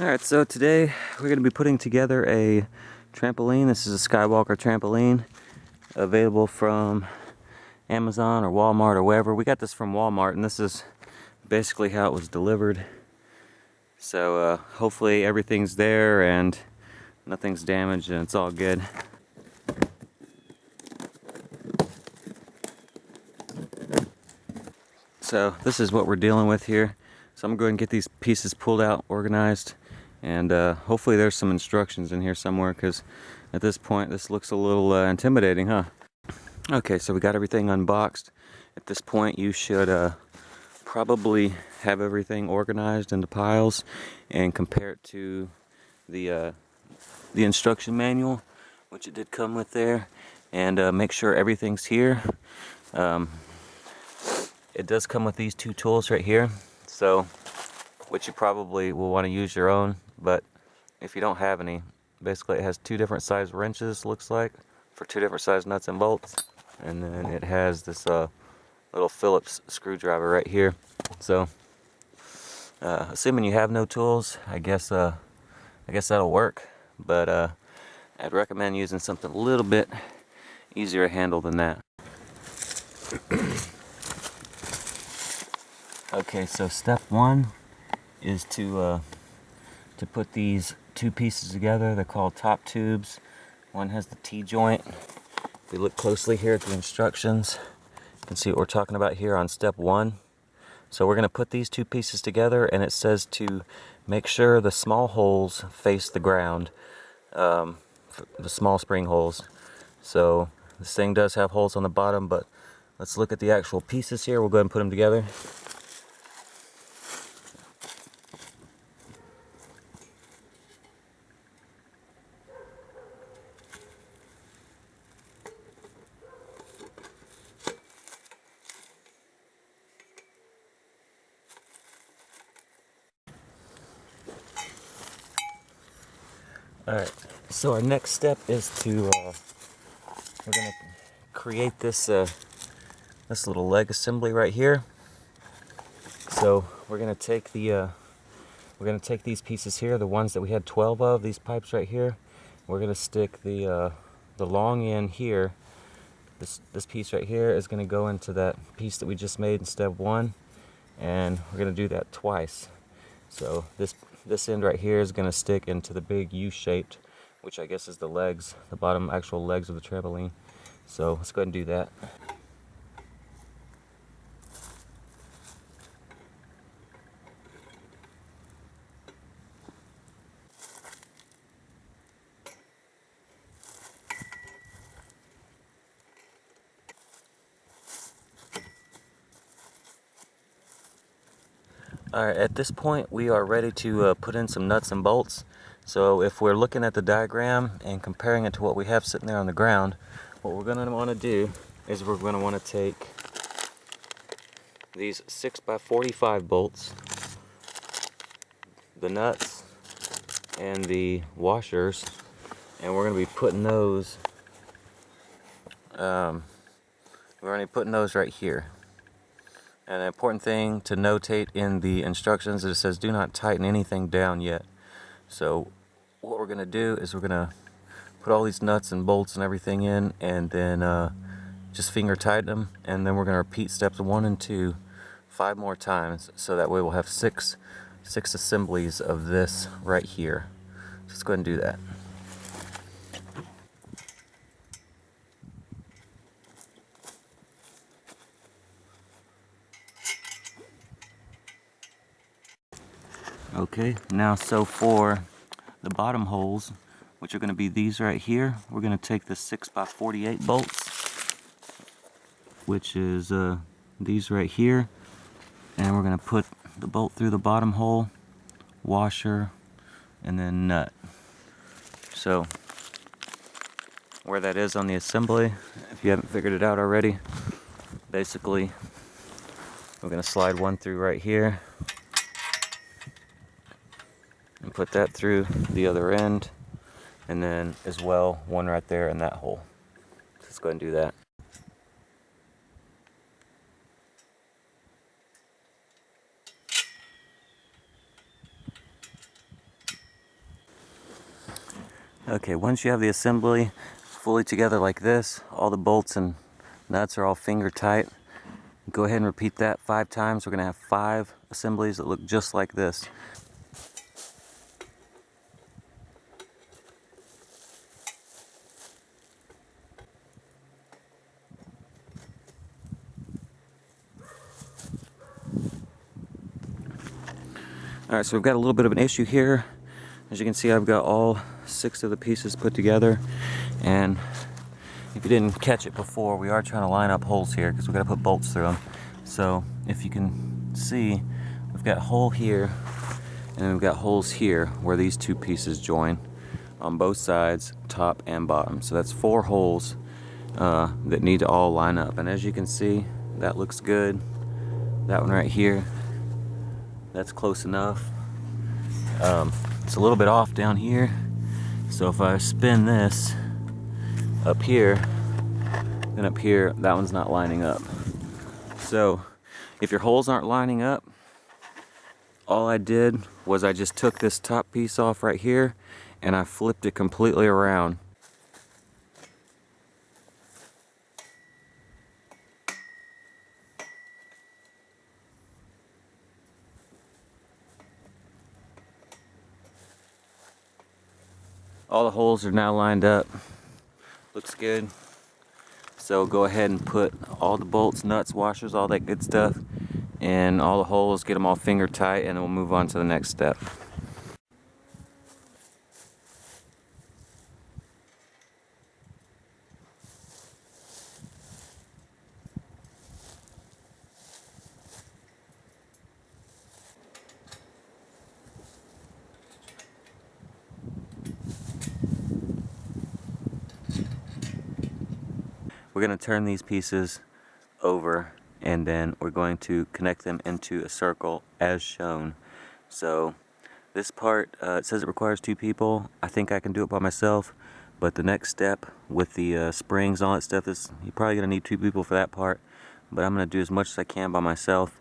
Alright, so today we're going to be putting together a trampoline. This is a Skywalker Trampoline, available from Amazon or Walmart or wherever. We got this from Walmart, and this is basically how it was delivered. So hopefully everything's there and nothing's damaged and it's all good. So this is what we're dealing with here. So I'm going to get these pieces pulled out, organized, and hopefully there's some instructions in here somewhere, because at this point this looks a little intimidating, huh? Okay, so we got everything unboxed. At this point you should probably have everything organized into piles and compare it to the instruction manual, which it did come with there, and make sure everything's here. It does come with these two tools right here, so which you probably will want to use your own, but if you don't have any, basically it has two different size wrenches, looks like, for two different size nuts and bolts, and then it has this little Phillips screwdriver right here. So assuming you have no tools, I guess that'll work, but I'd recommend using something a little bit easier to handle than that. Okay, so step one is to put these two pieces together. They're called top tubes. One has the T-joint. If we look closely here at the instructions, you can see what we're talking about here on step one. So we're going to put these two pieces together, and it says to make sure the small holes face the ground, the small spring holes. So this thing does have holes on the bottom, but let's look at the actual pieces here. We'll go ahead and put them together. Alright, so our next step is to, we're going to create this this little leg assembly right here. So we're going to take these pieces here, the ones that we had 12 of, these pipes right here. We're going to stick the long end here. This piece right here is going to go into that piece that we just made in step one, and we're going to do that twice. So this end right here is going to stick into the big U-shaped, which I guess is the legs, the bottom actual legs of the trampoline. So let's go ahead and do that. Alright, at this point we are ready to put in some nuts and bolts. So if we're looking at the diagram and comparing it to what we have sitting there on the ground, what we're going to want to do is we're going to want to take these 6x45 bolts, the nuts and the washers, and we're going to be putting those right here. And an important thing to notate in the instructions is it says do not tighten anything down yet. So what we're going to do is we're going to put all these nuts and bolts and everything in, and then just finger tighten them, and then we're going to repeat steps 1 and 2 5 more times, so that way we'll have six assemblies of this right here. So let's go ahead and do that. Okay, now so for the bottom holes, which are going to be these right here, we're going to take the 6x48 bolts, which is these right here, and we're going to put the bolt through the bottom hole, washer, and then nut. So where that is on the assembly, if you haven't figured it out already, basically we're going to slide one through right here and put that through the other end, and then as well one right there in that hole. So let's go ahead and do that. Okay, once you have the assembly fully together like this, all the bolts and nuts are all finger tight. Go ahead and repeat that 5 times. We're going to have 5 assemblies that look just like this. Alright, so we've got a little bit of an issue here. As you can see, I've got all 6 of the pieces put together, and if you didn't catch it before, we are trying to line up holes here because we've got to put bolts through them. So if you can see, we've got a hole here, and then we've got holes here where these 2 pieces join on both sides, top and bottom. So that's 4 holes that need to all line up. And as you can see, that looks good. That one right here, that's close enough. It's a little bit off down here, so if I spin this up here, then up here, that one's not lining up. So if your holes aren't lining up, all I did was I just took this top piece off right here and I flipped it completely around. All the holes are now lined up. Looks good. So go ahead and put all the bolts, nuts, washers, all that good stuff in all the holes, get them all finger tight, and then we'll move on to the next step. We're going to turn these pieces over, and then we're going to connect them into a circle as shown. So this part, it says it requires 2 people. I think I can do it by myself, but the next step with the springs and all that stuff is you're probably going to need 2 people for that part, but I'm going to do as much as I can by myself.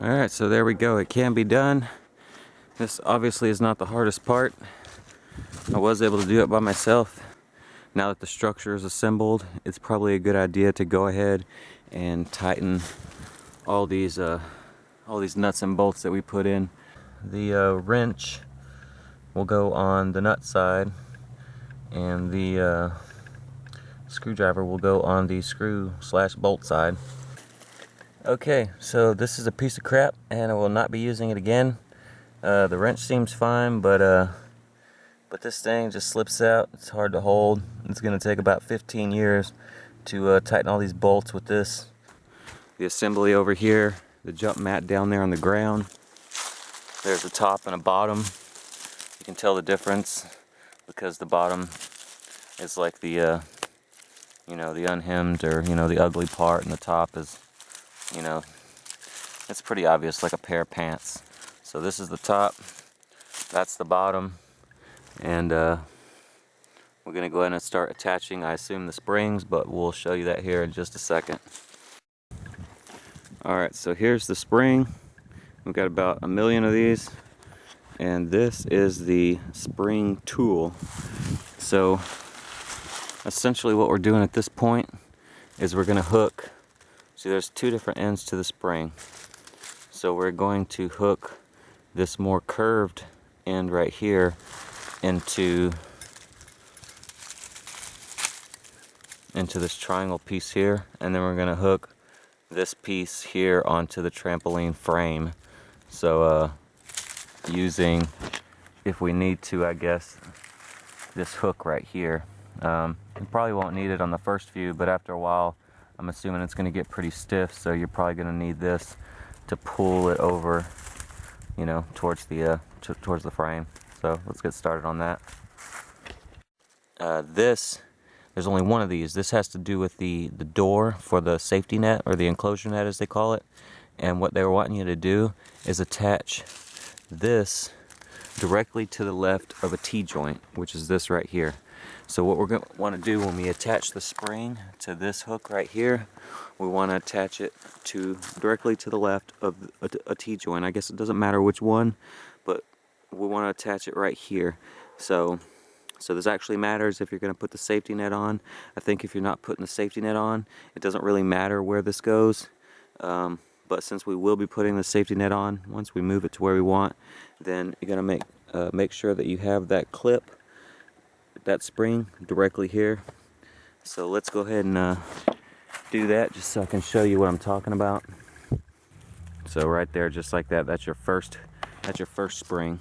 Alright, so there we go. It can be done. This obviously is not the hardest part. I was able to do it by myself. Now that the structure is assembled, it's probably a good idea to go ahead and tighten all these nuts and bolts that we put in. The wrench will go on the nut side, and the screwdriver will go on the screw/bolt side. Okay, so this is a piece of crap, and I will not be using it again. The wrench seems fine, but this thing just slips out. It's hard to hold. It's going to take about 15 years to tighten all these bolts with this. The assembly over here, the jump mat down there on the ground. There's a top and a bottom. You can tell the difference because the bottom is like the the unhemmed, or the ugly part, and the top is, it's pretty obvious, like a pair of pants. So this is the top, that's the bottom, and we're going to go ahead and start attaching, I assume, the springs, but we'll show you that here in just a second. Alright, so here's the spring. We've got about 1,000,000 of these, and this is the spring tool. So essentially what we're doing at this point is we're going to hook, see there's two different ends to the spring. So we're going to hook this more curved end right here into this triangle piece here, and then we're going to hook this piece here onto the trampoline frame. So using, if we need to, I guess, this hook right here. You probably won't need it on the first few, but after a while I'm assuming it's going to get pretty stiff, so you're probably going to need this to pull it over, you know, towards the frame. So let's get started on that. There's only one of these. This has to do with the door for the safety net, or the enclosure net as they call it. And what they were wanting you to do is attach this directly to the left of a T-joint, which is this right here. So what we're going to want to do when we attach the spring to this hook right here, we want to attach it directly to the left of a T-joint. I guess it doesn't matter which one, but we want to attach it right here. So this actually matters if you're going to put the safety net on. I think if you're not putting the safety net on, it doesn't really matter where this goes. But since we will be putting the safety net on, once we move it to where we want, then you're going to make sure that you have that clip, that spring directly here. So let's go ahead and do that, just so I can show you what I'm talking about. So right there, just like that, that's your first spring.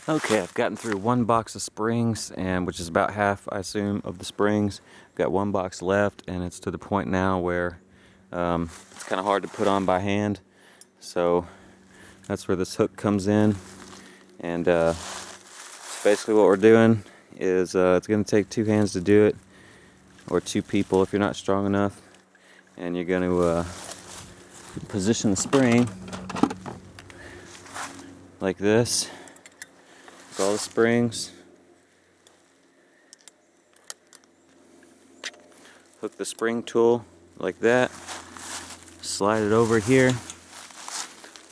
Okay, I've gotten through one box of springs, and which is about half, I assume, of the springs. I've got one box left, and it's to the point now where it's kind of hard to put on by hand. So that's where this hook comes in. And basically what we're doing is it's going to take two hands to do it, or two people if you're not strong enough. And you're going to position the spring like this. All the springs, hook the spring tool like that, slide it over here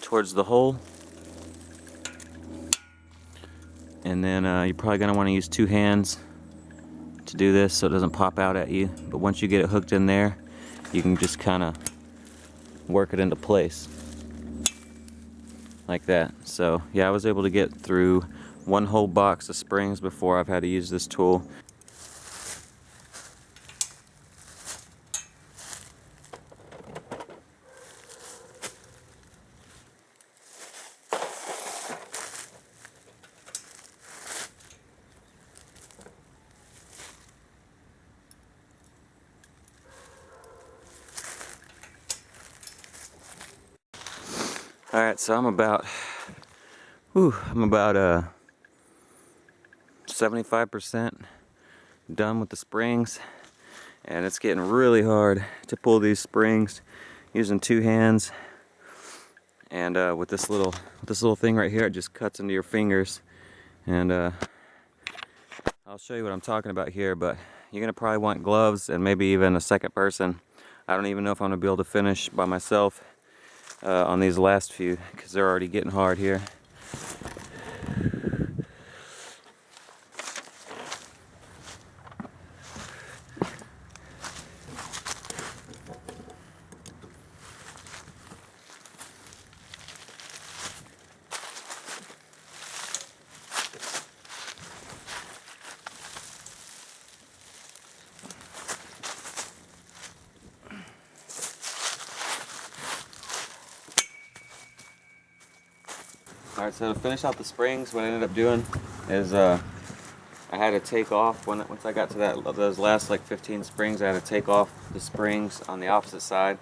towards the hole, and then you're probably going to want to use two hands to do this so it doesn't pop out at you. But once you get it hooked in there, you can just kind of work it into place like that. So yeah, I was able to get through one whole box of springs before I've had to use this tool. Alright, so I'm about 75% done with the springs, and it's getting really hard to pull these springs using two hands. And with this little thing right here, it just cuts into your fingers. And I'll show you what I'm talking about here, but you're gonna probably want gloves and maybe even a second person. I don't even know if I'm gonna be able to finish by myself on these last few, because they're already getting hard here. Alright, so to finish out the springs, what I ended up doing is I had to take off, once I got to those last like 15 springs, I had to take off the springs on the opposite side,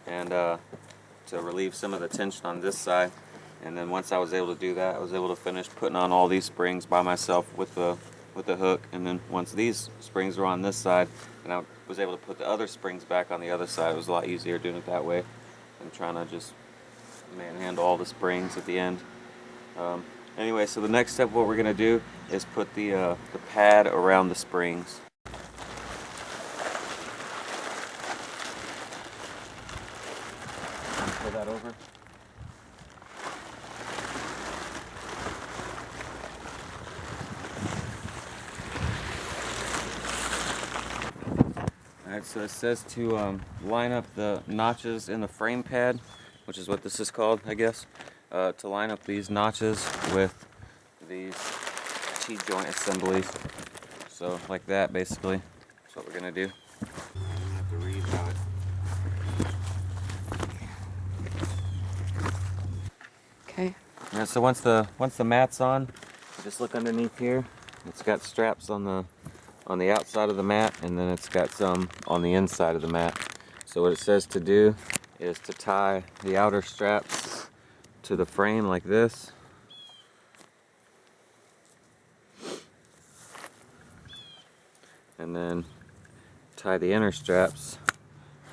and to relieve some of the tension on this side. And then once I was able to do that, I was able to finish putting on all these springs by myself with the with the hook, and then once these springs were on this side, and I was able to put the other springs back on the other side. It was a lot easier doing it that way than trying to just manhandle all the springs at the end. Anyway, so the next step, what we're going to do is put the pad around the springs. Pull that over. Alright, so it says to line up the notches in the frame pad, which is what this is called, I guess. To line up these notches with these T-joint assemblies. So like that, basically. That's what we're going to do. I have to read how it. Okay. Yeah, so once the mat's on, you just look underneath here. It's got straps on the outside of the mat, and then it's got some on the inside of the mat. So what it says to do is to tie the outer straps to the frame like this. And then tie the inner straps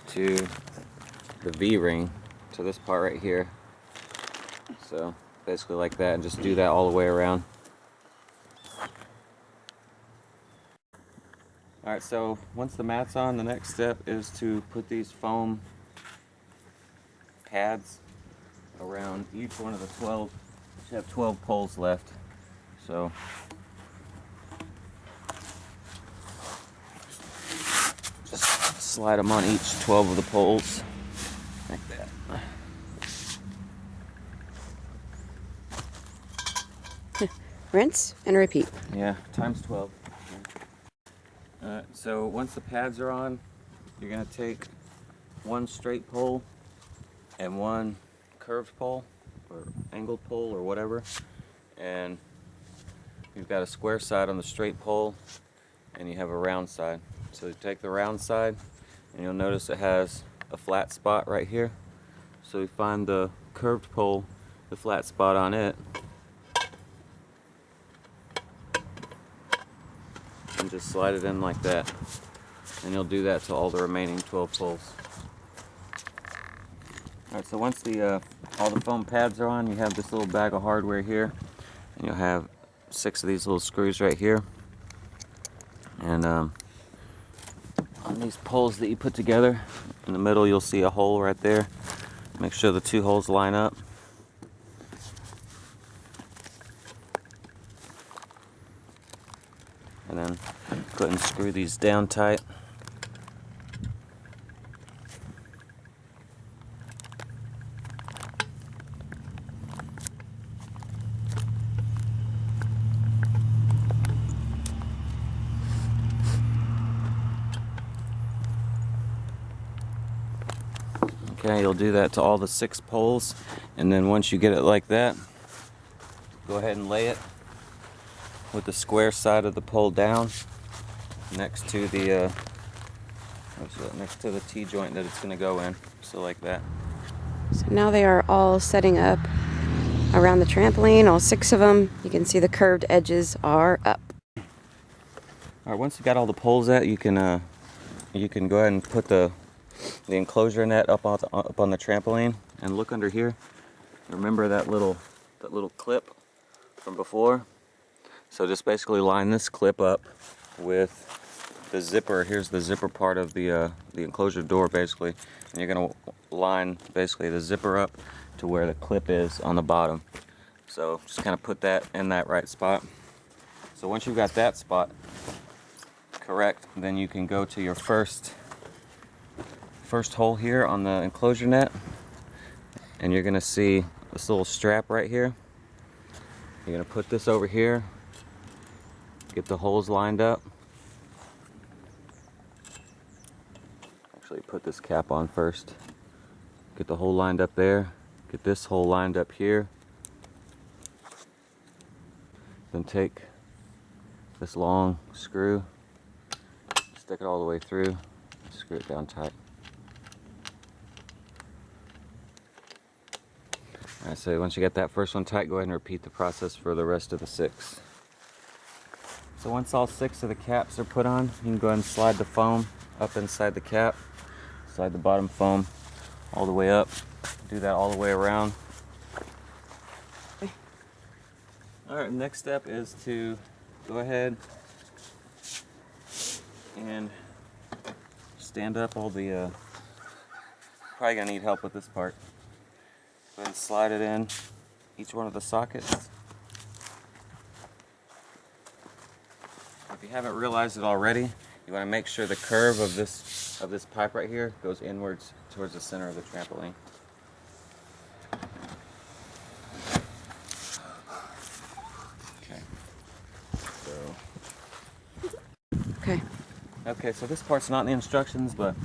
to the V-ring, to this part right here. So basically like that, and just do that all the way around. Alright, so once the mat's on, the next step is to put these foam pads around each one of the 12. You have 12 poles left. So just slide them on each 12 of the poles like that. Rinse and repeat. Yeah, times 12. So once the pads are on, you're going to take one straight pole and one curved pole or angled pole or whatever, and you've got a square side on the straight pole and you have a round side. So you take the round side and you'll notice it has a flat spot right here. So you find the curved pole, the flat spot on it, and just slide it in like that. And you'll do that to all the remaining 12 poles. Alright, so once all the foam pads are on, you have this little bag of hardware here, and you'll have 6 of these little screws right here. And on these poles that you put together, in the middle you'll see a hole right there. Make sure the 2 holes line up. And then go ahead and screw these down tight. Okay, you'll do that to all the 6 poles, and then once you get it like that, go ahead and lay it with the square side of the pole down next to the T-joint that it's going to go in. So like that. So now they are all setting up around the trampoline, all 6 of them. You can see the curved edges are up. Alright, once you got all the poles out, you can go ahead and put the enclosure net up on the trampoline, and look under here. Remember that little clip from before? So just basically line this clip up with the zipper. Here's the zipper part of the enclosure door, basically, and you're going to line basically the zipper up to where the clip is on the bottom. So just kind of put that in that right spot. So once you've got that spot correct, then you can go to your first hole here on the enclosure net, and you're going to see this little strap right here. You're going to put this over here, get the holes lined up. Actually, put this cap on first. Get the hole lined up there. Get this hole lined up here. Then take this long screw, stick it all the way through, screw it down tight. Alright, so once you get that first one tight, go ahead and repeat the process for the rest of the 6. So once all 6 of the caps are put on, you can go ahead and slide the foam up inside the cap. Slide the bottom foam all the way up. Do that all the way around. Alright, next step is to go ahead and stand up all the, probably gonna need help with this part. Go ahead and slide it in each one of the sockets. If you haven't realized it already, you want to make sure the curve of this pipe right here goes inwards towards the center of the trampoline. Okay. Okay. Okay, so this part's not in the instructions, but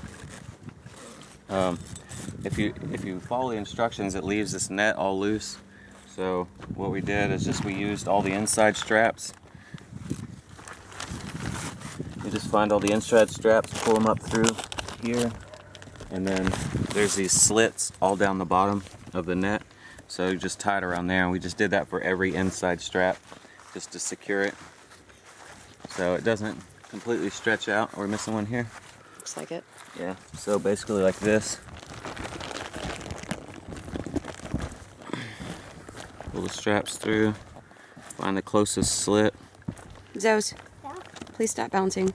if you follow the instructions, it leaves this net all loose. So what we did is just we used all the inside straps. You just find all the inside straps, pull them up through here, and then there's these slits all down the bottom of the net. So you just tie it around there, and we just did that for every inside strap just to secure it so it doesn't completely stretch out. We're missing one here. Looks like it. Yeah, so basically like this. Pull the straps through, find the closest slit. Zos, please stop bouncing.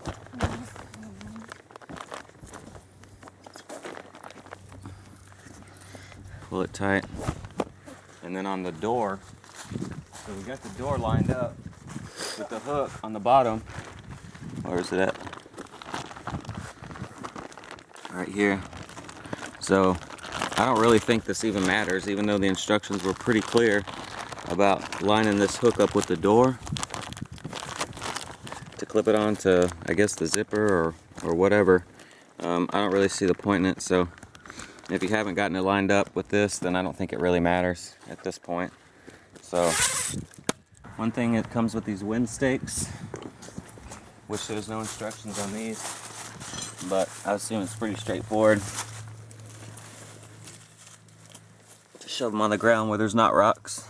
Pull it tight. And then on the door, so we got the door lined up with the hook on the bottom. Where is it at? Right here. So I don't really think this even matters, even though the instructions were pretty clear about lining this hook up with the door to clip it on to, I guess, the zipper or whatever. I don't really see the point in it, so if you haven't gotten it lined up with this, then I don't think it really matters at this point. So one thing, it comes with these wind stakes. Wish there was no instructions on these, but I assume it's pretty straightforward. Shove them on the ground where there's not rocks.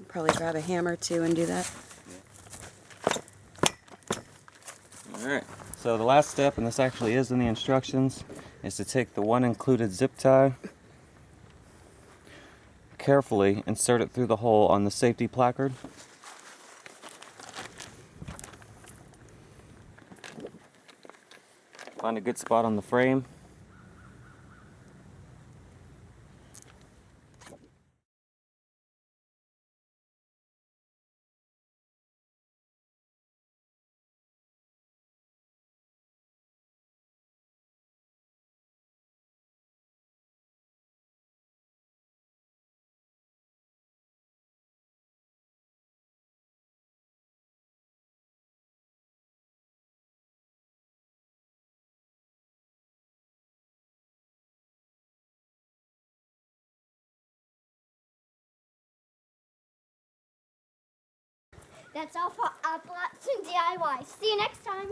Probably grab a hammer too and do that. Alright, so the last step, and this actually is in the instructions, is to take the one included zip tie, carefully insert it through the hole on the safety placard. Find a good spot on the frame. That's all for Uplots and DIY. See you next time.